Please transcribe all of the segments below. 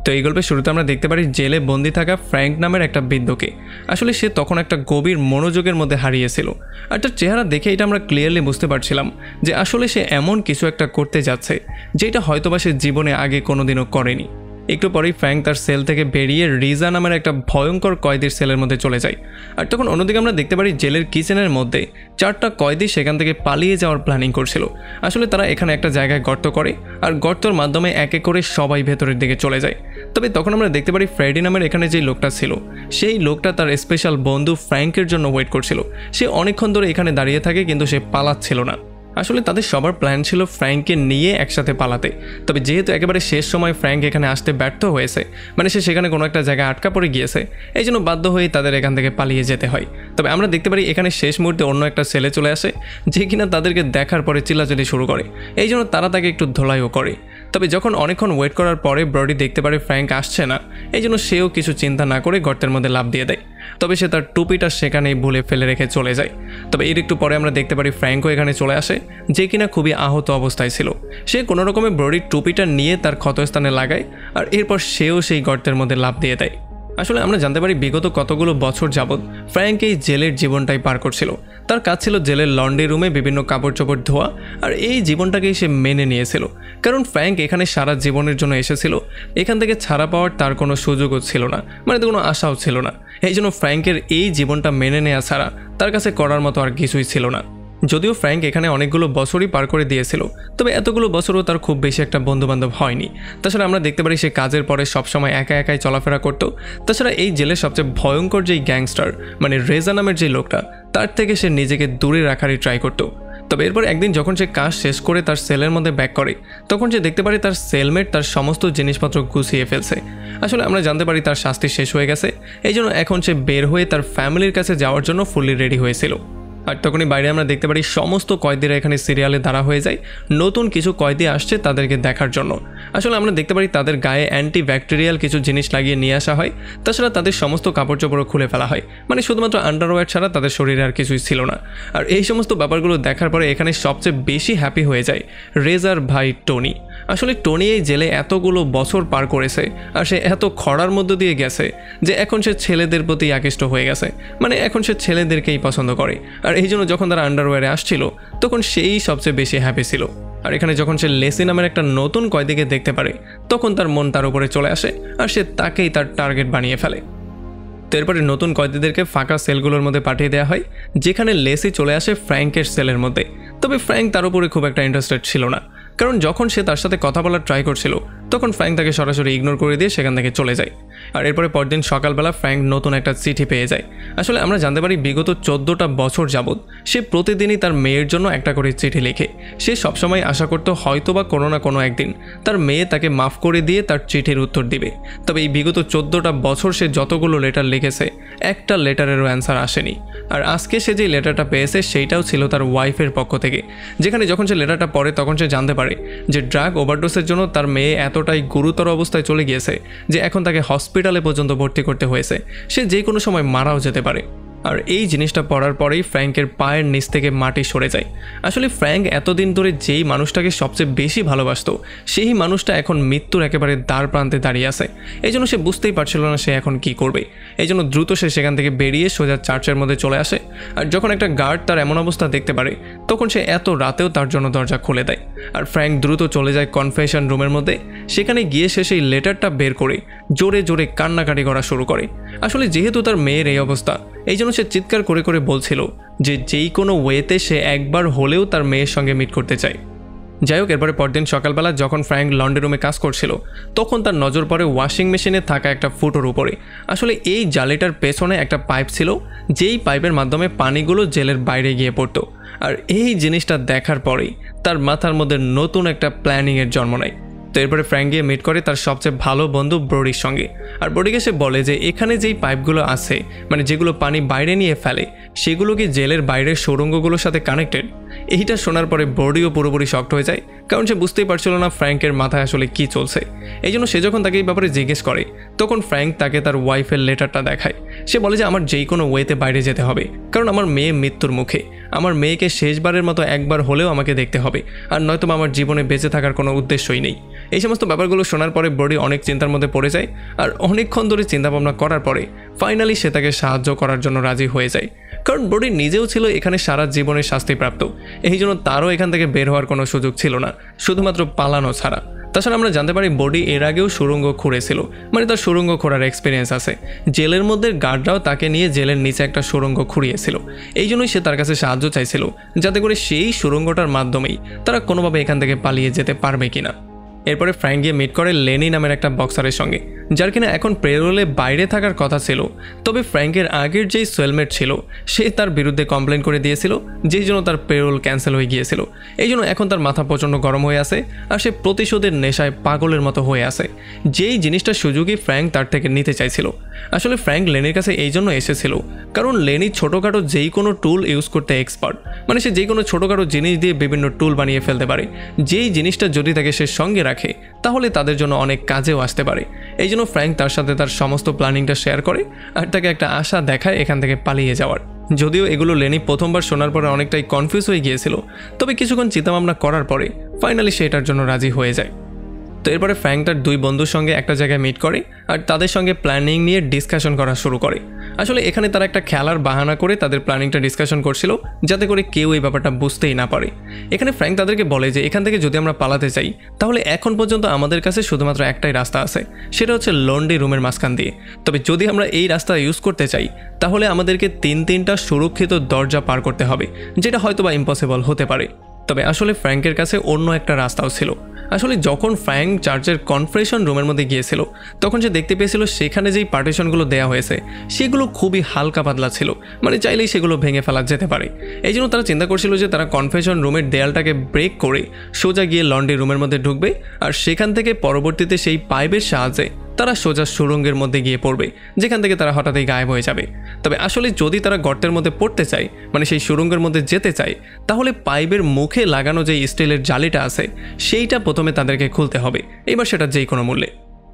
তো এই গল্পের শুরুতে আমরা দেখতে পারি জেলে বন্দি থাকা ফ্র্যাঙ্ক নামের একটা বৃদ্ধকে। আসলে সে তখন একটা গভীর মনোযোগের মধ্যে হারিয়েছিল, আর তার চেহারা দেখে এটা আমরা ক্লিয়ারলি বুঝতে পারছিলাম যে আসলে সে এমন কিছু একটা করতে যাচ্ছে যেটা হয়তোবা সে জীবনে আগে কোনোদিনও করেনি। একটু পরেই ফ্র্যাঙ্ক তার সেল থেকে বেরিয়ে রিজা নামের একটা ভয়ঙ্কর কয়েদির সেলের মধ্যে চলে যায়। আর তখন অন্যদিকে আমরা দেখতে পারি জেলের কিচেনের মধ্যে 4টা কয়েদি সেখান থেকে পালিয়ে যাওয়ার প্ল্যানিং করছিল। আসলে তারা এখানে একটা জায়গায় গর্ত করে, আর গর্তর মাধ্যমে এক এক করে সবাই ভেতরের দিকে চলে যায়। তবে তখন আমরা দেখতে পারি ফ্রেডি নামের এখানে যে লোকটা ছিল, সেই লোকটা তার স্পেশাল বন্ধু ফ্র্যাঙ্কের জন্য ওয়েট করছিল। সে অনেকক্ষণ ধরে এখানে দাঁড়িয়ে থাকে, কিন্তু সে পালাচ্ছিল না। আসলে তাদের সবার প্ল্যান ছিল ফ্র্যাঙ্ককে নিয়ে একসাথে পালাতে। তবে যেহেতু একেবারে শেষ সময় ফ্র্যাঙ্ক এখানে আসতে ব্যর্থ হয়েছে, মানে সে সেখানে কোনো একটা জায়গায় আটকা পড়ে গিয়েছে, এই জন্য বাধ্য হয়ে তাদের এখান থেকে পালিয়ে যেতে হয়। তবে আমরা দেখতে পারি এখানে শেষ মুহূর্তে অন্য একটা ছেলে চলে আসে, যে কিনা তাদেরকে দেখার পরে চিল্লাচিল্লি শুরু করে। এই জন্য তারা তাকে একটু ধোলাইও করে। তবে যখন অনেকক্ষণ ওয়েট করার পরে ব্রডি দেখতে পারে ফ্র্যাঙ্ক আসছে না, এই জন্য সেও কিছু চিন্তা না করে গর্তের মধ্যে লাফ দিয়ে দেয়। তবে সে তার টুপিটা সেখানেই ভুলে ফেলে রেখে চলে যায়। তবে এর একটু পরে আমরা দেখতে পারি ফ্র্যাঙ্কও এখানে চলে আসে, যে কিনা খুবই আহত অবস্থায় ছিল। সে কোনো রকমে ব্রডির টুপিটা নিয়ে তার ক্ষতস্থানে লাগায়, আর এরপর সেও সেই গর্তের মধ্যে লাফ দিয়ে দেয়। আসলে আমরা জানতে পারি বিগত কতগুলো বছর যাবৎ ফ্র্যাঙ্ক এই জেলের জীবনটাই পার করছিল। তার কাজ ছিল জেলের লন্ড্রি রুমে বিভিন্ন কাপড় চোপড় ধোয়া, আর এই জীবনটাকেই সে মেনে নিয়েছিল। কারণ ফ্র্যাঙ্ক এখানে সারা জীবনের জন্য এসেছিল, এখান থেকে ছাড়া পাওয়ার তার কোনো সুযোগও ছিল না, মানে কোনো আশাও ছিল না। এই জন্য ফ্র্যাঙ্কের এই জীবনটা মেনে নেওয়া ছাড়া তার কাছে করার মতো আর কিছুই ছিল না। যদিও ফ্র্যাঙ্ক এখানে অনেকগুলো বছরই পার করে দিয়েছিল, তবে এতগুলো বছরও তার খুব বেশি একটা বন্ধুবান্ধব হয়নি। তাছাড়া আমরা দেখতে পারি সে কাজের পরে সবসময় একা একাই চলাফেরা করতো। তাছাড়া এই জেলের সবচেয়ে ভয়ঙ্কর যেই গ্যাংস্টার, মানে রেজা নামের যে লোকটা, তার থেকে সে নিজেকে দূরে রাখারই ট্রাই করতো। তবে এরপর একদিন যখন সে কাজ শেষ করে তার সেলের মধ্যে ব্যাক করে, তখন সে দেখতে পারে তার সেলমেট তার সমস্ত জিনিসপত্র গুছিয়ে ফেলছে। আসলে আমরা জানতে পারি তার শাস্তি শেষ হয়ে গেছে, এই জন্য এখন সে বের হয়ে তার ফ্যামিলির কাছে যাওয়ার জন্য ফুললি রেডি হয়েছিল। আর তখনই বাইরে আমরা দেখতে পারি সমস্ত কয়েদিরা এখানে সিরিয়ালে দাঁড়া হয়ে যায়। নতুন কিছু কয়েদি আসছে তাদেরকে দেখার জন্য। আসলে আমরা দেখতে পারি তাদের গায়ে অ্যান্টি ব্যাকটেরিয়াল কিছু জিনিস লাগিয়ে নিয়ে আসা হয়। তাছাড়া তাদের সমস্ত কাপড় চোপড়ও খুলে ফেলা হয়, মানে শুধুমাত্র আন্ডারওয়্যার ছাড়া তাদের শরীরে আর কিছুই ছিল না। আর এই সমস্ত ব্যাপারগুলো দেখার পরে এখানে সবচেয়ে বেশি হ্যাপি হয়ে যায় রেজার ভাই টনি। আসলে টনি এই জেলে এতগুলো বছর পার করেছে, আর সে এত খরার মধ্য দিয়ে গেছে যে এখন সে ছেলেদের প্রতি আকৃষ্ট হয়ে গেছে, মানে এখন সে ছেলেদেরকেই পছন্দ করে। আর এই জন্য যখন তারা আন্ডারওয়্যারে আসছিল, তখন সেই সবচেয়ে বেশি হ্যাপি ছিল। আর এখানে যখন সে লেসি নামের একটা নতুন কয়েদিকে দেখতে পারে, তখন তার মন তার উপরে চলে আসে, আর সে তাকেই তার টার্গেট বানিয়ে ফেলে। তো এরপরে নতুন কয়েদিদেরকে ফাঁকা সেলগুলোর মধ্যে পাঠিয়ে দেওয়া হয়, যেখানে লেসি চলে আসে ফ্র্যাঙ্কের সেলের মধ্যে। তবে ফ্র্যাঙ্ক তার উপরে খুব একটা ইন্টারেস্টেড ছিল না, কারণ যখন সে তার সাথে কথা বলার ট্রাই করছিল, তখন ফ্র্যাঙ্ক তাকে সরাসরি ইগনোর করে দিয়ে সেখান থেকে চলে যায়। আর এরপরে পরদিন সকালবেলা ফ্র্যাঙ্ক নতুন একটা চিঠি পেয়ে যায়। আসলে আমরা জানতে পারি বিগত 14টা বছর যাবৎ সে প্রতিদিনই তার মেয়ের জন্য একটা করে চিঠি লেখে। সে সবসময় আশা করত হয়তোবা কোনো না কোনো একদিন তার মেয়ে তাকে মাফ করে দিয়ে তার চিঠির উত্তর দিবে। তবে এই বিগত 14টা বছর সে যতগুলো লেটার লিখেছে, একটা লেটারেরও অ্যান্সার আসেনি। আর আজকে সে যে লেটারটা পেয়েছে সেইটাও ছিল তার ওয়াইফের পক্ষ থেকে, যেখানে যখন সে লেটারটা পড়ে তখন সে জানতে পারে যে ড্রাগ ওভারডোজের জন্য তার মেয়ে এতটাই গুরুতর অবস্থায় চলে গিয়েছে যে এখন তাকে হসপিটালে পর্যন্ত ভর্তি করতে হয়েছে, সে যে কোনো সময় মারাও যেতে পারে। আর এই জিনিসটা পড়ার পরেই ফ্র্যাঙ্কের পায়ের নিচ থেকে মাটি সরে যায়। আসলে ফ্র্যাঙ্ক এতদিন ধরে যেই মানুষটাকে সবচেয়ে বেশি ভালোবাসতো, সেই মানুষটা এখন মৃত্যুর একেবারে দ্বার প্রান্তে দাঁড়িয়ে আছে। এই জন্য সে বুঝতেই পারছিল না সে এখন কি করবে। এই জন্য দ্রুত সে সেখান থেকে বেরিয়ে সোজা চার্চের মধ্যে চলে আসে। আর যখন একটা গার্ড তার এমন অবস্থা দেখতে পারে, তখন সে এত রাতেও তার জন্য দরজা খুলে দেয়। আর ফ্র্যাঙ্ক দ্রুত চলে যায় কনফেশন রুমের মধ্যে। সেখানে গিয়ে সে সেই লেটারটা বের করে জোরে জোরে কান্নাকাটি করা শুরু করে। আসলে যেহেতু তার মেয়ের এই অবস্থা, এই জন্য সে চিৎকার করে করে বলছিল যে যেই কোনো ওয়েতে সে একবার হলেও তার মেয়ের সঙ্গে মিট করতে চায়। যাই হোক, এরপরে পরদিন সকালবেলা যখন ফ্র্যাঙ্ক লন্ড্রি রুমে কাজ করছিল, তখন তার নজর পড়ে ওয়াশিং মেশিনে থাকা একটা ফুটোর উপরে। আসলে এই জালিটার পেছনে একটা পাইপ ছিল, যেই পাইপের মাধ্যমে পানিগুলো জেলের বাইরে গিয়ে পড়তো। আর এই জিনিসটা দেখার পরেই তার মাথার মধ্যে নতুন একটা প্ল্যানিংয়ের জন্ম নেয়। তো এরপরে ফ্র্যাঙ্ক গিয়ে মিট করে তার সবচেয়ে ভালো বন্ধু ব্রডির সঙ্গে। আর ব্রডিকে সে বলে যে এখানে যেই পাইপগুলো আছে, মানে যেগুলো পানি বাইরে নিয়ে ফেলে, সেগুলো কি জেলের বাইরের সুড়ঙ্গগুলোর সাথে কানেক্টেড। এইটা শোনার পরে ব্রডিও পুরোপুরি শকড হয়ে যায়, কারণ সে বুঝতেই পারছিল না ফ্র্যাঙ্কের মাথায় আসলে কি চলছে। এই জন্য সে যখন তাকে এই ব্যাপারে জিজ্ঞেস করে, তখন ফ্র্যাঙ্ক তাকে তার ওয়াইফের লেটারটা দেখায়। সে বলে যে আমার যেই কোনো ওয়েতে বাইরে যেতে হবে, কারণ আমার মেয়ে মৃত্যুর মুখে। আমার মেয়েকে শেষবারের মতো একবার হলেও আমাকে দেখতে হবে, আর নয়তো আমার জীবনে বেঁচে থাকার কোনো উদ্দেশ্যই নেই। এই সমস্ত ব্যাপারগুলো শোনার পরে ব্রোডি অনেক চিন্তার মধ্যে পড়ে যায় আর অনেকক্ষণ ধরে চিন্তাভাবনা করার পরে ফাইনালি সে তাকে সাহায্য করার জন্য রাজি হয়ে যায়। কারণ ব্রোডি নিজেও ছিল এখানে সারা জীবনের শাস্তিপ্রাপ্ত, এই জন্য তারও এখান থেকে বের হওয়ার কোনো সুযোগ ছিল না, শুধুমাত্র পালানো ছাড়া। তাছাড়া আমরা জানতে পারি ব্রোডি এর আগেও সুড়ঙ্গ খুঁড়েছিল, মানে তার সুড়ঙ্গ খোঁড়ার এক্সপিরিয়েন্স আছে। জেলের মধ্যে গার্ডরাও তাকে নিয়ে জেলের নিচে একটা সুড়ঙ্গ খুঁড়িয়েছিল, এই জন্যই সে তার কাছে সাহায্য চাইছিল, যাতে করে সেই সুড়ঙ্গটার মাধ্যমেই তারা কোনোভাবে এখান থেকে পালিয়ে যেতে পারবে কিনা। এরপরে ফ্র্যাঙ্ক গিয়ে মিট করে লেনি নামের একটা বক্সারের সঙ্গে, যার কিনা এখন পেরোলে বাইরে থাকার কথা ছিল। তবে ফ্র্যাঙ্কের আগের যেই সেলমেট ছিল সে তার বিরুদ্ধে কমপ্লেন করে দিয়েছিল, যেই জন্য তার পেরোল ক্যান্সেল হয়ে গিয়েছিল। এই জন্য এখন তার মাথা প্রচণ্ড গরম হয়ে আছে আর সে প্রতিশোধের নেশায় পাগলের মতো হয়ে আছে। যেই জিনিসটা সুযোগই ফ্র্যাঙ্ক তার থেকে নিতে চাইছিল। আসলে ফ্র্যাঙ্ক লেনির কাছে এই জন্য এসেছিল কারণ লেনি ছোটোখাটো যেই কোনো টুল ইউজ করতে এক্সপার্ট, মানে সে যে কোনো ছোটোখাটো জিনিস দিয়ে বিভিন্ন টুল বানিয়ে ফেলতে পারে। যেই জিনিসটা যদি তাকে সে সঙ্গে রাখে তাহলে তাদের জন্য অনেক কাজেও আসতে পারে। এই জন্য ফ্র্যাঙ্ক তার সাথে তার সমস্ত প্ল্যানিংটা শেয়ার করে আর তাকে একটা আশা দেখায় এখান থেকে পালিয়ে যাওয়ার। যদিও এগুলো লেনি প্রথমবার শোনার পরে অনেকটাই কনফিউজ হয়ে গিয়েছিল, তবে কিছুক্ষণ চিন্তাভাবনা করার পরে ফাইনালি সে এটার জন্য রাজি হয়ে যায়। তো এরপরে ফ্র্যাঙ্ক তার দুই বন্ধুর সঙ্গে একটা জায়গায় মিট করে আর তাদের সঙ্গে প্ল্যানিং নিয়ে ডিসকাশন করা শুরু করে। আসলে এখানে তারা একটা খেলার বাহানা করে তাদের প্ল্যানিংটা ডিসকাশন করছিল, যাতে করে কেউ এই ব্যাপারটা বুঝতেই না পারে। এখানে ফ্র্যাঙ্ক তাদেরকে বলে যে এখান থেকে যদি আমরা পালাতে চাই তাহলে এখন পর্যন্ত আমাদের কাছে শুধুমাত্র একটাই রাস্তা আছে, সেটা হচ্ছে লন্ড্রি রুমের মাঝখান দিয়ে। তবে যদি আমরা এই রাস্তা ইউজ করতে চাই তাহলে আমাদেরকে তিনটা সুরক্ষিত দরজা পার করতে হবে, যেটা হয়তো বা ইম্পসিবল হতে পারে। তবে আসলে ফ্র্যাঙ্কের কাছে অন্য একটা রাস্তাও ছিল। আসলে যখন ফ্র্যাঙ্ক চার্চের কনফারেশন রুমের মধ্যে গিয়েছিল তখন সে দেখতে পেয়েছিল সেখানে যেই পার্টিশনগুলো দেওয়া হয়েছে সেগুলো খুবই হালকা পাতলা ছিল, মানে চাইলেই সেগুলো ভেঙে ফেলা যেতে পারে। এই জন্য তারা চিন্তা করছিল যে তারা কনফারেশন রুমের দেয়ালটাকে ব্রেক করে সোজা গিয়ে লন্ড্রি রুমের মধ্যে ঢুকবে আর সেখান থেকে পরবর্তীতে সেই পাইপের সাহায্যে তারা সোজা সুড়ঙ্গের মধ্যে গিয়ে পড়বে, যেখান থেকে তারা হঠাৎই গায়েব হয়ে যাবে। তবে আসলে যদি তারা গর্তের মধ্যে পড়তে চায়, মানে সেই সুড়ঙ্গের মধ্যে যেতে চায়, তাহলে পাইপের মুখে লাগানো যে স্টিলের জালিটা আছে সেইটা প্রথমে তাদেরকে খুলতে হবে, এবার সেটা যেই কোনো মূল্যে।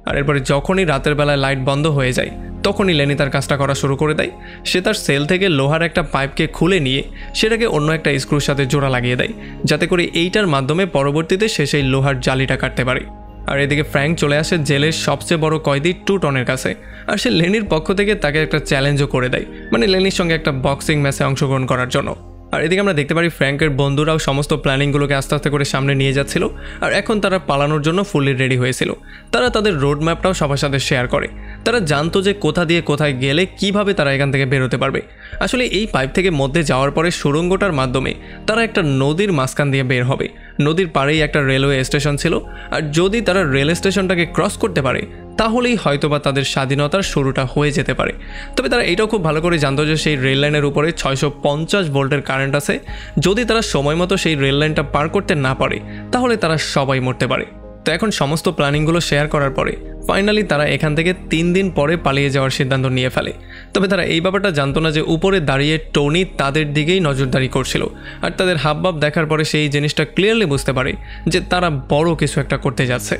আর এরপরে যখনই রাতের বেলায় লাইট বন্ধ হয়ে যায় তখনই লেনি তার কাজটা করা শুরু করে দেয়। সে তার সেল থেকে লোহার একটা পাইপকে খুলে নিয়ে সেটাকে অন্য একটা স্ক্রুর সাথে জোড়া লাগিয়ে দেয়, যাতে করে এইটার মাধ্যমে পরবর্তীতে সে সেই লোহার জালিটা কাটতে পারে। আর এদিকে ফ্র্যাঙ্ক চলে আসে জেলের সবচেয়ে বড় কয়েদি টুটনের কাছে, আর সে লেনির পক্ষ থেকে তাকে একটা চ্যালেঞ্জও করে দেয়, মানে লেনির সঙ্গে একটা বক্সিং ম্যাচে অংশগ্রহণ করার জন্য। আর এদিকে আমরা দেখতে পারি ফ্র্যাঙ্কের বন্ধুরাও সমস্ত প্ল্যানিংগুলোকে আস্তে আস্তে করে সামনে নিয়ে যাচ্ছিল আর এখন তারা পালানোর জন্য ফুললি রেডি হয়েছিল। তারা তাদের রোড ম্যাপটাও সবার সাথে শেয়ার করে। তারা জানতো যে কোথা দিয়ে কোথায় গেলে কিভাবে তারা এখান থেকে বেরোতে পারবে। আসলে এই পাইপ থেকে মধ্যে যাওয়ার পরে সুড়ঙ্গটার মাধ্যমে তারা একটা নদীর মাঝখান দিয়ে বের হবে। নদীর পাড়েই একটা রেলওয়ে স্টেশন ছিল, আর যদি তারা রেল স্টেশনটাকে ক্রস করতে পারে তাহলেই হয়তোবা তাদের স্বাধীনতার শুরুটা হয়ে যেতে পারে। তবে তারা এটাও খুব ভালো করে জানতো যে সেই রেল লাইনের উপরে 650 ভোল্টের কারেন্ট আছে, যদি তারা সময় মতো সেই রেল লাইনটা পার করতে না পারে তাহলে তারা সবাই মরতে পারে। তো এখন সমস্ত প্ল্যানিংগুলো শেয়ার করার পরে ফাইনালি তারা এখান থেকে 3 দিন পরে পালিয়ে যাওয়ার সিদ্ধান্ত নিয়ে ফেলে। তবে তারা এই ব্যাপারটা জানতো না যে উপরে দাঁড়িয়ে টনি তাদের দিকেই নজরদারি করছিল, আর তাদের হাবভাব দেখার পরে সেই জিনিসটা ক্লিয়ারলি বুঝতে পারে যে তারা বড় কিছু একটা করতে যাচ্ছে।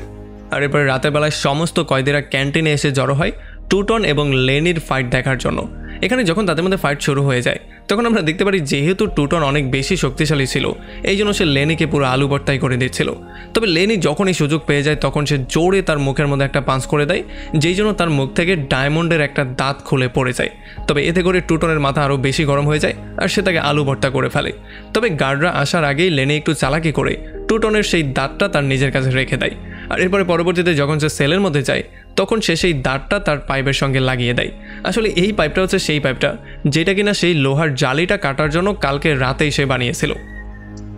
আর এরপরে রাতের বেলায় সমস্ত কয়েদিরা ক্যান্টিনে এসে জড়ো হয় টুটন এবং লেনির ফাইট দেখার জন্য। এখানে যখন তাদের মধ্যে ফাইট শুরু হয়ে যায় তখন আমরা দেখতে পারি যেহেতু টুটন অনেক বেশি শক্তিশালী ছিল এই জন্য সে লেনিকে পুরো আলু ভর্তাই করে দিচ্ছিল। তবে লেনি যখনই সুযোগ পেয়ে যায় তখন সে জোরে তার মুখের মধ্যে একটা পাঞ্চ করে দেয়, যেই জন্য তার মুখ থেকে ডায়মন্ডের একটা দাঁত খুলে পড়ে যায়। তবে এতে করে টুটনের মাথা আরও বেশি গরম হয়ে যায় আর সে তাকে আলু ভর্তা করে ফেলে। তবে গার্ডরা আসার আগেই লেনি একটু চালাকি করে টুটনের সেই দাঁতটা তার নিজের কাছে রেখে দেয়। আর এরপরে পরবর্তীতে যখন সে সেলের মধ্যে যায় তখন সে সেই দাঁতটা তার পাইপের সঙ্গে লাগিয়ে দেয়। আসলে এই পাইপটা হচ্ছে সেই পাইপটা যেটা কিনা সেই লোহার জালিটা কাটার জন্য কালকে রাতেই সে বানিয়েছিল।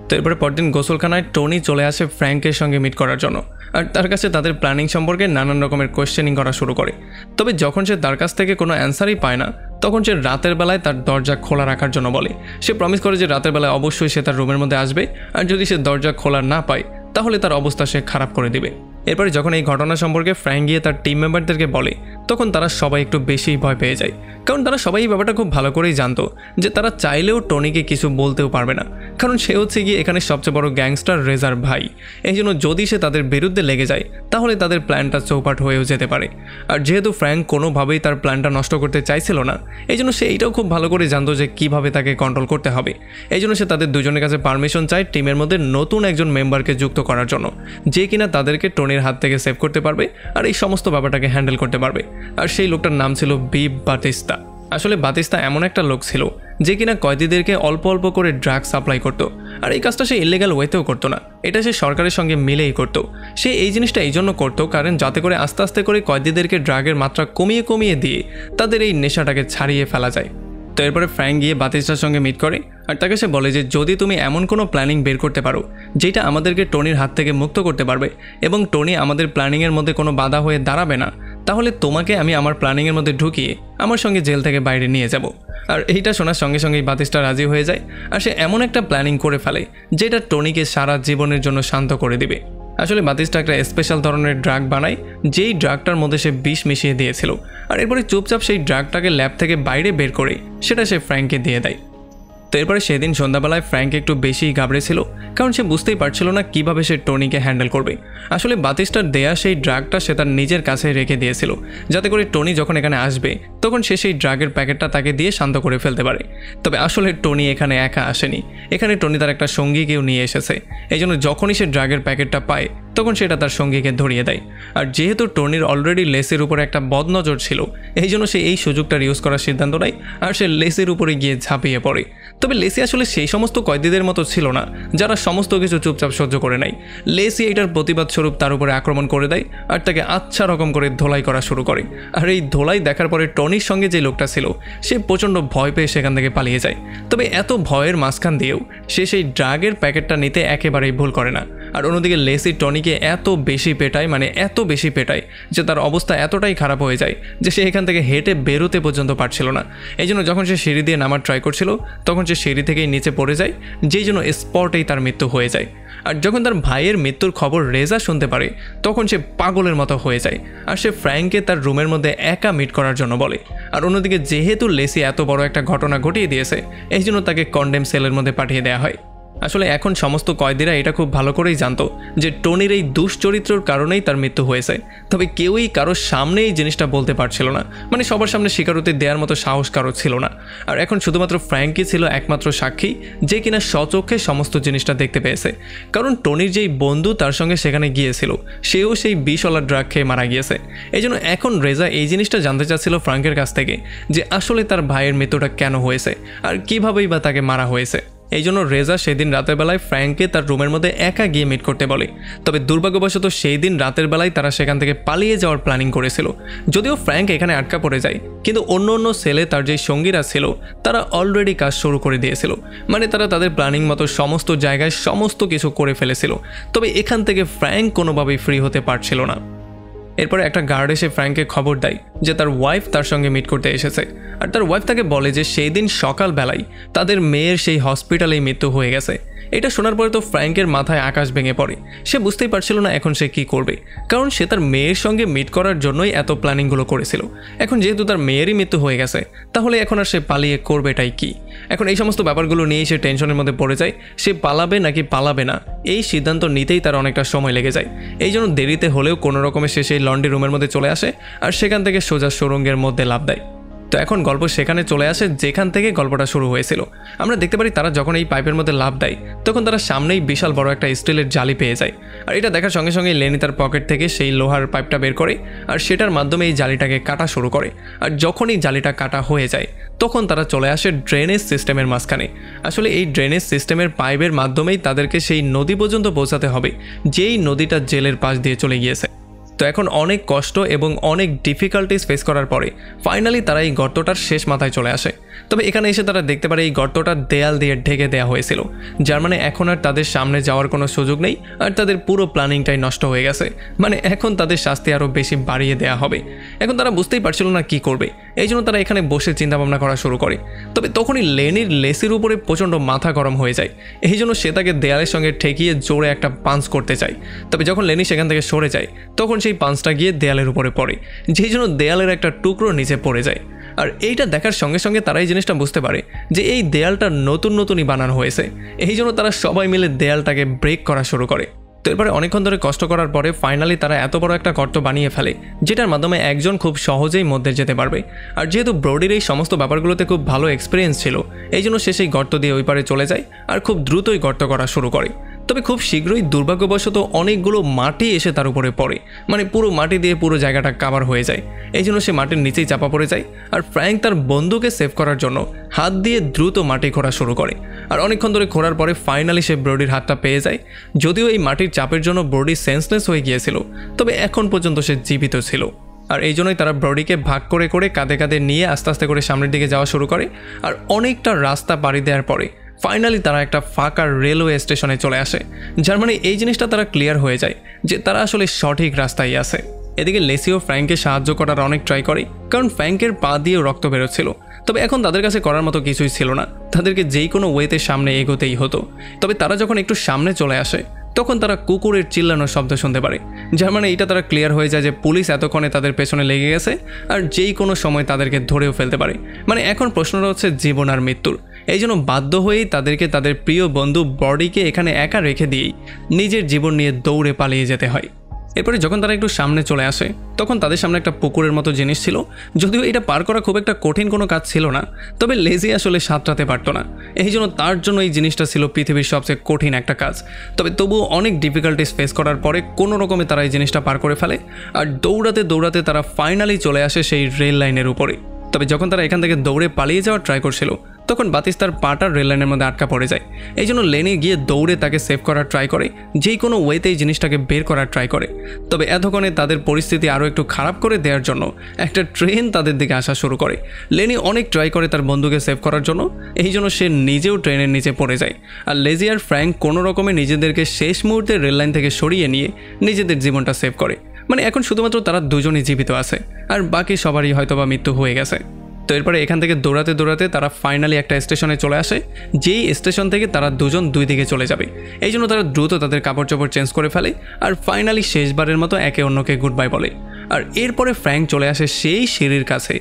তো এরপরে পরদিন গোসলখানায় টনি চলে আসে ফ্র্যাঙ্কের সঙ্গে মিট করার জন্য, আর তার কাছে তাদের প্ল্যানিং সম্পর্কে নানান রকমের কোয়েশ্চেনিং করা শুরু করে। তবে যখন সে তার কাছ থেকে কোনো অ্যান্সারই পায় না তখন সে রাতের বেলায় তার দরজা খোলা রাখার জন্য বলে। সে প্রমিস করে যে রাতের বেলায় অবশ্যই সে তার রুমের মধ্যে আসবে, আর যদি সে দরজা খোলা না পায় তাহলে তার অবস্থা সে খারাপ করে দিবে। এরপরে যখন এই ঘটনা সম্পর্কে ফ্র্যাঙ্ক গিয়ে তার টিম মেম্বারদেরকে বলে তখন তারা সবাই একটু বেশি ভয় পেয়ে যায়, কারণ তারা সবাই এই ব্যাপারটা খুব ভালো করেই জানতো যে তারা চাইলেও টনিকে কিছু বলতেও পারবে না, কারণ সে হচ্ছে গিয়ে এখানে সবচেয়ে বড় গ্যাংস্টার রেজার ভাই। এই জন্য যদি সে তাদের বিরুদ্ধে লেগে যায় তাহলে তাদের প্ল্যানটা চৌপাট হয়েও যেতে পারে। আর যেহেতু ফ্র্যাঙ্ক কোনোভাবেই তার প্ল্যানটা নষ্ট করতে চাইছিল না এই জন্য সে এইটাও খুব ভালো করে জানতো যে কীভাবে তাকে কন্ট্রোল করতে হবে। এই জন্য সে তাদের দুজনের কাছে পারমিশন চায় টিমের মধ্যে নতুন একজন মেম্বারকে যুক্ত করার জন্য, যে কিনা তাদেরকে টনি টনির হাত থেকে সেভ করতে পারবে আর এই সমস্ত ব্যাপারটাকে হ্যান্ডেল করতে পারবে। আর সেই লোকটার নাম ছিল বিব বাতিস্তা। আসলে বাতিস্তা এমন একটা লোক ছিল যে কিনা কয়েদিদেরকে অল্প অল্প করে ড্রাগ সাপ্লাই করতো। আর এই কাজটা সে ইলিগাল ওয়েতেও করতো না, এটা সে সরকারের সঙ্গে মিলেই করতো। সে এই জিনিসটা এই জন্য করতো কারণ যাতে করে আস্তে আস্তে করে কয়েদিদেরকে ড্রাগের মাত্রা কমিয়ে কমিয়ে দিয়ে তাদের এই নেশাটাকে ছাড়িয়ে ফেলা যায়। তো এরপরে ফ্র্যাঙ্ক গিয়ে বাতিস্তার সঙ্গে মিট করে আর তাকে সে বলে যে যদি তুমি এমন কোনো প্ল্যানিং বের করতে পারো যেটা আমাদেরকে টনির হাত থেকে মুক্ত করতে পারবে এবং টনি আমাদের প্ল্যানিংয়ের মধ্যে কোনো বাধা হয়ে দাঁড়াবে না, তাহলে তোমাকে আমি আমার প্ল্যানিংয়ের মধ্যে ঢুকিয়ে আমার সঙ্গে জেল থেকে বাইরে নিয়ে যাব। আর এইটা শোনার সঙ্গে সঙ্গেই বাতিস্তা রাজি হয়ে যায় আর সে এমন একটা প্ল্যানিং করে ফেলে যেটা টনিকে সারা জীবনের জন্য শান্ত করে দিবে। আসলে বাতিস্তা একটা স্পেশাল ধরনের ড্রাগ বানায় যেই ড্রাগটার মধ্যে সে বিষ মিশিয়ে দিয়েছিল। আর এরপরে চুপচাপ সেই ড্রাগটাকে ল্যাব থেকে বাইরে বের করে সেটা সে ফ্র্যাঙ্ককে দিয়ে দেয়। তো এরপরে সেদিন সন্ধ্যাবেলায় ফ্র্যাঙ্ক একটু বেশিই ঘাবড়েছিল কারণ সে বুঝতেই পারছিল না কিভাবে সে টনিকে হ্যান্ডেল করবে। আসলে বাতিস্টার দেয়া সেই ড্রাগটা সে তার নিজের কাছে রেখে দিয়েছিল যাতে করে টনি যখন এখানে আসবে তখন সে সেই ড্রাগের প্যাকেটটা তাকে দিয়ে শান্ত করে ফেলতে পারে। তবে আসলে টনি এখানে একা আসেনি, এখানে টনি তার একটা সঙ্গীকেও নিয়ে এসেছে। এই জন্য যখনই সে ড্রাগের প্যাকেটটা পায় তখন সেটা তার সঙ্গীকে ধরিয়ে দেয়। আর যেহেতু টনির অলরেডি লেসের উপরে একটা বদনজর ছিল এই জন্য সে এই সুযোগটার ইউজ করার সিদ্ধান্ত নেয় আর সে লেসের উপরে গিয়ে ঝাঁপিয়ে পড়ে। তবে লেসি আসলে সেই সমস্ত কয়েদিদের মতো ছিল না যারা সমস্ত কিছু চুপচাপ সহ্য করে নেয়। লেসি এটার প্রতিবাদ স্বরূপ তার উপরে আক্রমণ করে দেয় আর তাকে আচ্ছা রকম করে ধোলাই করা শুরু করে। আর এই ধোলাই দেখার পরে টনির সঙ্গে যে লোকটা ছিল সে প্রচণ্ড ভয় পেয়ে সেখান থেকে পালিয়ে যায়। তবে এত ভয়ের মাঝখান দিয়েও সে সেই ড্রাগের প্যাকেটটা নিতে একেবারেই ভুল করে না। আর অন্যদিকে লেসি টনিকে এত বেশি পেটায়, মানে এত বেশি পেটায় যে তার অবস্থা এতটাই খারাপ হয়ে যায় যে সে এখান থেকে হেঁটে বেরোতে পর্যন্ত পারছিল না। এই জন্য যখন সে সিঁড়ি দিয়ে নামার ট্রাই করছিল তখন সে সিঁড়ি থেকেই নিচে পড়ে যায়, যেই জন্য স্পটেই তার মৃত্যু হয়ে যায়। আর যখন তার ভাইয়ের মৃত্যুর খবর রেজা শুনতে পারে তখন সে পাগলের মতো হয়ে যায় আর সে ফ্র্যাঙ্ককে তার রুমের মধ্যে একা মিট করার জন্য বলে। আর অন্যদিকে যেহেতু লেসি এত বড় একটা ঘটনা ঘটিয়ে দিয়েছে এই জন্য তাকে কন্ডেম সেলের মধ্যে পাঠিয়ে দেওয়া হয়। আসলে এখন সমস্ত কয়েদিরা এটা খুব ভালো করেই জানতো যে টনির এই দুশ্চরিত্রর কারণেই তার মৃত্যু হয়েছে। তবে কেউই কারোর সামনে এই জিনিসটা বলতে পারছিল না, মানে সবার সামনে স্বীকারোক্তি দেওয়ার মতো সাহস কারো ছিল না। আর এখন শুধুমাত্র ফ্র্যাঙ্কই ছিল একমাত্র সাক্ষী যে কিনা স্বচক্ষে সমস্ত জিনিসটা দেখতে পেয়েছে। কারণ টনির যেই বন্ধু তার সঙ্গে সেখানে গিয়েছিল সেও সেই বিষওয়ালা ড্রাগ খেয়ে মারা গিয়েছে। এই জন্য এখন রেজা এই জিনিসটা জানতে চাচ্ছিল ফ্র্যাঙ্কের কাছ থেকে যে আসলে তার ভাইয়ের মৃত্যুটা কেন হয়েছে আর কীভাবেই বা তাকে মারা হয়েছে। এই জন্য রেজা সেদিন রাতের বেলায় ফ্র্যাঙ্ককে তার রুমের মধ্যে একা গিয়ে মিট করতে বলে। তবে দুর্ভাগ্যবশত সেই দিন রাতের বেলায় তারা সেখান থেকে পালিয়ে যাওয়ার প্ল্যানিং করেছিল। যদিও ফ্র্যাঙ্ক এখানে আটকা পড়ে যায় কিন্তু অন্য অন্য সেলে তার যেই সঙ্গীরা ছিল তারা অলরেডি কাজ শুরু করে দিয়েছিল, মানে তারা তাদের প্ল্যানিং মতো সমস্ত জায়গায় সমস্ত কিছু করে ফেলেছিল। তবে এখান থেকে ফ্র্যাঙ্ক কোনোভাবেই ফ্রি হতে পারছিল না। এরপরে একটা গার্ড এসে ফ্র্যাঙ্ককে খবর দেয় যে তার ওয়াইফ তার সঙ্গে মিট করতে এসেছে। আর তার ওয়াইফ তাকে বলে যে সেই দিন সকালবেলায় তাদের মেয়ের সেই হসপিটালেই মৃত্যু হয়ে গেছে। এটা শোনার পরে তো ফ্র্যাঙ্কের মাথায় আকাশ ভেঙে পড়ে। সে বুঝতেই পারছিল না এখন সে কী করবে, কারণ সে তার মেয়ের সঙ্গে মিট করার জন্যই এত প্ল্যানিংগুলো করেছিল। এখন যেহেতু তার মেয়েরই মৃত্যু হয়ে গেছে তাহলে এখন আর সে পালিয়ে করবেটাই কি? এখন এই সমস্ত ব্যাপারগুলো নিয়েই সে টেনশনের মধ্যে পড়ে যায়। সে পালাবে নাকি পালাবে না এই সিদ্ধান্ত নিতেই তার অনেকটা সময় লেগে যায়। এই জন্য দেরিতে হলেও কোনো রকমে সে সেই লন্ড্রি রুমের মধ্যে চলে আসে আর সেখান থেকে সোজা সুড়ঙ্গের মধ্যে লাফ দেয়। তো এখন গল্প সেখানে চলে আসে যেখান থেকে গল্পটা শুরু হয়েছিল। আমরা দেখতে পারি তারা যখন এই পাইপের মধ্যে লাফ দেয় তখন তারা সামনেই বিশাল বড় একটা স্টিলের জালি পেয়ে যায়। আর এটা দেখার সঙ্গে সঙ্গে লেনি তার পকেট থেকে সেই লোহার পাইপটা বের করে আর সেটার মাধ্যমে এই জালিটাকে কাটা শুরু করে। আর যখন এই জালিটা কাটা হয়ে যায় তখন তারা চলে আসে ড্রেনেজ সিস্টেমের মাঝখানে। আসলে এই ড্রেনেজ সিস্টেমের পাইপের মাধ্যমেই তাদেরকে সেই নদী পর্যন্ত পৌঁছাতে হবে যেই নদীটা জেলের পাশ দিয়ে চলে গিয়েছে। তো এখন অনেক কষ্ট এবং অনেক ডিফিকাল্টিস ফেস করার পরে ফাইনালি তারা এই গর্তটার শেষ মাথায় চলে আসে। তবে এখানে এসে তারা দেখতে পারে এই গর্তটা দেয়াল দিয়ে ঢেকে দেওয়া হয়েছিল, যার মানে এখন আর তাদের সামনে যাওয়ার কোনো সুযোগ নেই আর তাদের পুরো প্ল্যানিংটাই নষ্ট হয়ে গেছে। মানে এখন তাদের শাস্তি আরও বেশি বাড়িয়ে দেওয়া হবে। এখন তারা বুঝতেই পারছিল না কি করবে, এই জন্য তারা এখানে বসে চিন্তাভাবনা করা শুরু করে। তবে তখনই লেনির লেসির উপরে প্রচণ্ড মাথা গরম হয়ে যায়। এই জন্য সে তাকে দেয়ালের সঙ্গে ঠেকিয়ে জোরে একটা পাঞ্চ করতে চায়। তবে যখন লেনি সেখান থেকে সরে যায় তখন সেই পাঞ্চটা গিয়ে দেয়ালের উপরে পড়ে, যেই জন্য দেয়ালের একটা টুকরো নিচে পড়ে যায়। আর এইটা দেখার সঙ্গে সঙ্গে তারা এই জিনিসটা বুঝতে পারে যে এই দেয়ালটা নতুনই বানানো হয়েছে। এই জন্য তারা সবাই মিলে দেয়ালটাকে ব্রেক করা শুরু করে। তো এরপরে অনেকক্ষণ ধরে কষ্ট করার পরে ফাইনালি তারা এত বড় একটা গর্ত বানিয়ে ফেলে যেটার মাধ্যমে একজন খুব সহজেই মধ্যে যেতে পারবে। আর যেহেতু ব্রোডির এই সমস্ত ব্যাপারগুলোতে খুব ভালো এক্সপিরিয়েন্স ছিল এই জন্য সে সেই গর্ত দিয়ে ওই পারে চলে যায় আর খুব দ্রুতই গর্ত করা শুরু করে। তবে খুব শীঘ্রই দুর্ভাগ্যবশত অনেকগুলো মাটি এসে তার উপরে পড়ে, মানে পুরো মাটি দিয়ে পুরো জায়গাটা কাভার হয়ে যায়। এই জন্য সে মাটির নিচেই চাপা পড়ে যায়। আর ফ্র্যাঙ্ক তার বন্ধুকে সেভ করার জন্য হাত দিয়ে দ্রুত মাটি খোঁড়া শুরু করে। আর অনেকক্ষণ ধরে খোঁড়ার পরে ফাইনালি সে ব্রোডির হাতটা পেয়ে যায়। যদিও এই মাটির চাপের জন্য ব্রোডি সেন্সলেস হয়ে গিয়েছিল, তবে এখন পর্যন্ত সে জীবিত ছিল। আর এই জন্যই তারা ব্রোডিকে ভাগ করে করে কাঁধে কাঁধে নিয়ে আস্তে আস্তে করে সামনের দিকে যাওয়া শুরু করে। আর অনেকটা রাস্তা পাড়ি দেওয়ার পরে ফাইনালি তারা একটা ফাঁকা রেলওয়ে স্টেশনে চলে আসে, যার মানে এই জিনিসটা তারা ক্লিয়ার হয়ে যায় যে তারা আসলে সঠিক রাস্তায় আছে। এদিকে লেসিও ফ্র্যাঙ্ককে সাহায্য করার অনেক ট্রাই করে, কারণ ফ্র্যাঙ্কের পা দিয়ে রক্ত বেরোচ্ছিল। তবে এখন তাদের কাছে করার মতো কিছুই ছিল না, তাদেরকে যেই কোনো ওয়েতে সামনে এগোতেই হতো। তবে তারা যখন একটু সামনে চলে আসে তখন তারা কুকুরের চিল্লানোর শব্দ শুনতে পারে, যার মানে এটা তারা ক্লিয়ার হয়ে যায় যে পুলিশ এতক্ষণে তাদের পেছনে লেগে গেছে আর যেই কোনো সময় তাদেরকে ধরেও ফেলতে পারে। মানে এখন প্রশ্নটা হচ্ছে জীবন আর মৃত্যুর। এই জন্য বাধ্য হয়েই তাদেরকে তাদের প্রিয় বন্ধু বডিকে এখানে একা রেখে দিয়েই নিজের জীবন নিয়ে দৌড়ে পালিয়ে যেতে হয়। এরপরে যখন তারা একটু সামনে চলে আসে তখন তাদের সামনে একটা পুকুরের মতো জিনিস ছিল। যদিও এটা পার করা খুব একটা কঠিন কোনো কাজ ছিল না, তবে লেজি আসলে সাঁতরাতে পারতো না, এই জন্য তার জন্য এই জিনিসটা ছিল পৃথিবীর সবচেয়ে কঠিন একটা কাজ। তবে তবুও অনেক ডিফিকাল্টিস ফেস করার পরে কোনো রকমে তারা এই জিনিসটা পার করে ফেলে। আর দৌড়াতে দৌড়াতে তারা ফাইনালি চলে আসে সেই রেল লাইনের উপরে। তবে যখন তারা এখান থেকে দৌড়ে পালিয়ে যাওয়ার ট্রাই করছিল তখন বাতিস তার পাটা রেল লাইনের মধ্যে আটকা পড়ে যায়। এই জন্য লেনি গিয়ে দৌড়ে তাকে সেভ করার ট্রাই করে, যেই কোনো ওয়েতে এই জিনিসটাকে বের করার ট্রাই করে। তবে এতক্ষণে তাদের পরিস্থিতি আরও একটু খারাপ করে দেওয়ার জন্য একটা ট্রেন তাদের দিকে আসা শুরু করে। লেনি অনেক ট্রাই করে তার বন্ধুকে সেভ করার জন্য, এই জন্য সে নিজেও ট্রেনের নিচে পড়ে যায়। আর লেজি আর ফ্র্যাঙ্ক কোনো রকমে নিজেদেরকে শেষ মুহূর্তে রেল লাইন থেকে সরিয়ে নিয়ে নিজেদের জীবনটা সেভ করে। মানে এখন শুধুমাত্র তারা দুজনই জীবিত আছে, আর বাকি সবারই হয়তোবা মৃত্যু হয়ে গেছে। তো এরপরে এখান থেকে দৌড়াতে দৌড়াতে তারা ফাইনালি একটা স্টেশনে চলে আসে, যেই স্টেশন থেকে তারা দুজন দুই দিকে চলে যাবে। এই জন্য তারা দ্রুত তাদের কাপড় চোপড় চেঞ্জ করে ফেলে আর ফাইনালি শেষবারের মতো একে অন্যকে গুড বাই বলে। আর এরপরে ফ্র্যাঙ্ক চলে আসে সেই সিঁড়ির কাছে,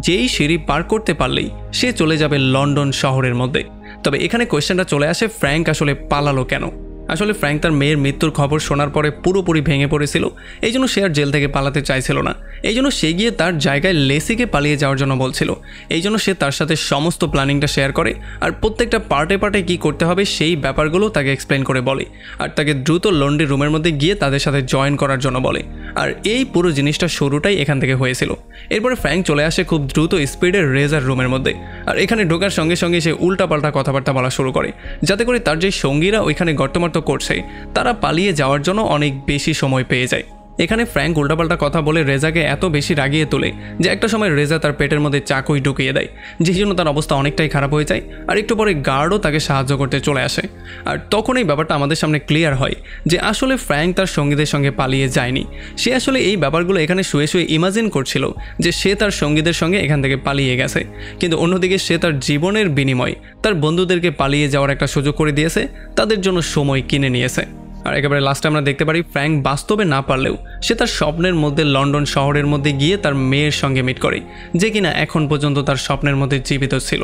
যেই সিঁড়ি পার করতে পারলেই সে চলে যাবে লন্ডন শহরের মধ্যে। তবে এখানে কোয়েশ্চেনটা চলে আসে, ফ্র্যাঙ্ক আসলে পালালো কেন? আসলে ফ্র্যাঙ্ক তার মেয়ের মৃত্যুর খবর শোনার পরে পুরোপুরি ভেঙে পড়েছিল, এই জন্য সে আর জেল থেকে পালাতে চাইছিল না। এই জন্য সে গিয়ে তার জায়গায় লেসিকে পালিয়ে যাওয়ার জন্য বলছিল। এই জন্য সে তার সাথে সমস্ত প্ল্যানিংটা শেয়ার করে আর প্রত্যেকটা পার্টে পার্টে কী করতে হবে সেই ব্যাপারগুলো তাকে এক্সপ্লেন করে বলে, আর তাকে দ্রুত লন্ড্রি রুমের মধ্যে গিয়ে তাদের সাথে জয়েন করার জন্য বলে। আর এই পুরো জিনিসটা শুরুটাই এখান থেকে হয়েছিল। এরপরে ফ্র্যাঙ্ক চলে আসে খুব দ্রুত স্পিডের রেজার রুমের মধ্যে, আর এখানে ঢোকার সঙ্গে সঙ্গে সে উল্টাপাল্টা কথাবার্তা বলা শুরু করে, যাতে করে তার যে সঙ্গীরা ওইখানে গর্তমার্ত করছে তারা পালিয়ে যাওয়ার জন্য অনেক বেশি সময় পেয়ে যায়। এখানে ফ্র্যাঙ্ক উল্টাপাল্টা কথা বলে রেজাকে এত বেশি রাগিয়ে তোলে যে একটা সময় রেজা তার পেটের মধ্যে চাকুই ঢুকিয়ে দেয়, যেই জন্য তার অবস্থা অনেকটাই খারাপ হয়ে যায়। আর একটু পরে গার্ডও তাকে সাহায্য করতে চলে আসে। আর তখন এই ব্যাপারটা আমাদের সামনে ক্লিয়ার হয় যে আসলে ফ্র্যাঙ্ক তার সঙ্গীদের সঙ্গে পালিয়ে যায়নি, সে আসলে এই ব্যাপারগুলো এখানে শুয়ে শুয়ে ইমাজিন করছিল যে সে তার সঙ্গীদের সঙ্গে এখান থেকে পালিয়ে গেছে, কিন্তু অন্যদিকে সে তার জীবনের বিনিময়ে তার বন্ধুদেরকে পালিয়ে যাওয়ার একটা সুযোগ করে দিয়েছে, তাদের জন্য সময় কিনে নিয়েছে। আর একেবারে লাস্টে আমরা দেখতে পারি ফ্র্যাঙ্ক বাস্তবে না পারলেও সে তার স্বপ্নের মধ্যে লন্ডন শহরের মধ্যে গিয়ে তার মেয়ের সঙ্গে মিট করে, যে কিনা এখন পর্যন্ত তার স্বপ্নের মধ্যে জীবিত ছিল।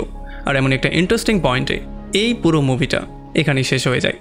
আর এমন একটা ইন্টারেস্টিং পয়েন্টে এই পুরো মুভিটা এখানেই শেষ হয়ে যায়।